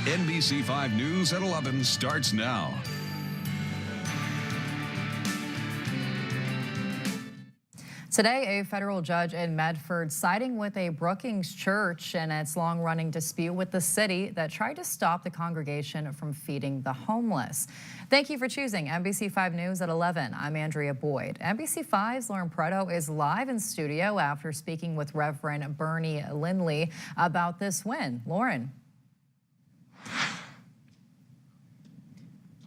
NBC5 News at 11 starts now. Today, a federal judge in Medford siding with a Brookings church in its long-running dispute with the city that tried to stop the congregation from feeding the homeless. Thank you for choosing NBC5 News at 11. I'm Andrea Boyd. NBC5's Lauren Preto is live in studio after speaking with Reverend Bernie Lindley about this win. Lauren.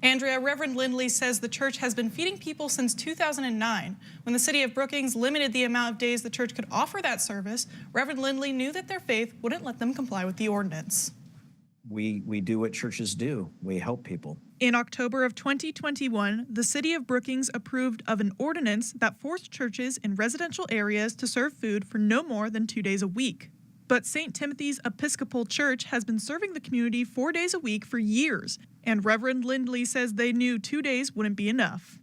Andrea, Reverend Lindley says the church has been feeding people since 2009. When the city of Brookings limited the amount of days the church could offer that service, Reverend Lindley knew that their faith wouldn't let them comply with the ordinance. We do what churches do. We help people. In October of 2021, the city of Brookings approved of an ordinance that forced churches in residential areas to serve food for no more than 2 days a week. But St. Timothy's Episcopal Church has been serving the community 4 days a week for years, and Reverend Lindley says they knew 2 days wouldn't be enough.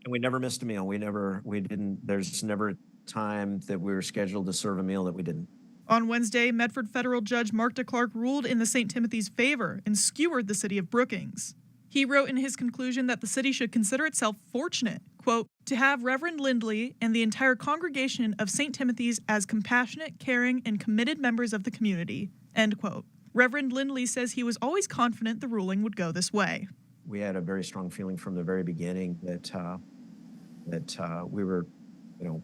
And we never missed a meal. There's never a time that we were scheduled to serve a meal that we didn't. On Wednesday, Medford federal judge Mark DeClark ruled in the St. Timothy's favor and skewered the city of Brookings. He wrote in his conclusion that the city should consider itself fortunate, quote, to have Reverend Lindley and the entire congregation of St. Timothy's as compassionate, caring, and committed members of the community, end quote. Reverend Lindley says he was always confident the ruling would go this way. We had a very strong feeling from the very beginning that we were,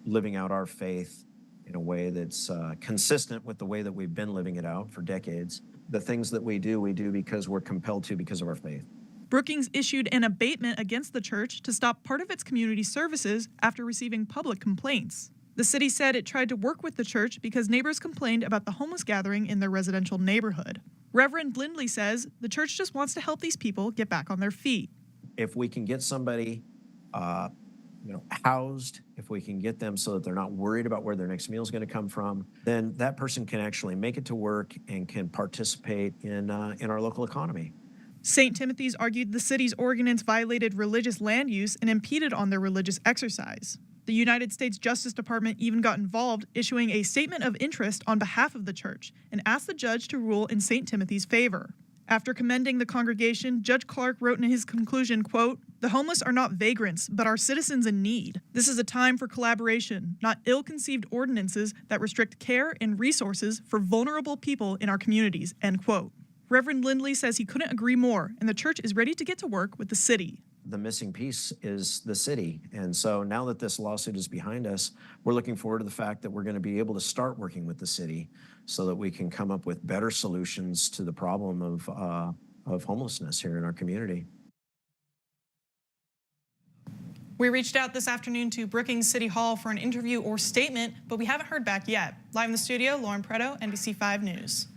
living out our faith in a way that's consistent with the way that we've been living it out for decades. The things that we do because we're compelled to because of our faith. Brookings issued an abatement against the church to stop part of its community services after receiving public complaints. The city said it tried to work with the church because neighbors complained about the homeless gathering in their residential neighborhood. Reverend Lindley says the church just wants to help these people get back on their feet. If we can get somebody housed, if we can get them so that they're not worried about where their next meal is going to come from, then that person can actually make it to work and can participate in our local economy. St. Timothy's argued the city's ordinance violated religious land use and impeded on their religious exercise. The United States Justice Department even got involved, issuing a statement of interest on behalf of the church and asked the judge to rule in St. Timothy's favor. After commending the congregation, Judge Clark wrote in his conclusion, quote, "The homeless are not vagrants, but are citizens in need. This is a time for collaboration, not ill-conceived ordinances that restrict care and resources for vulnerable people in our communities," end quote. Reverend Lindley says he couldn't agree more, and the church is ready to get to work with the city. The missing piece is the city. And so now that this lawsuit is behind us, we're looking forward to the fact that we're going to be able to start working with the city so that we can come up with better solutions to the problem of homelessness here in our community. We reached out this afternoon to Brookings City Hall for an interview or statement, but we haven't heard back yet. Live in the studio, Lauren Preto, NBC5 News.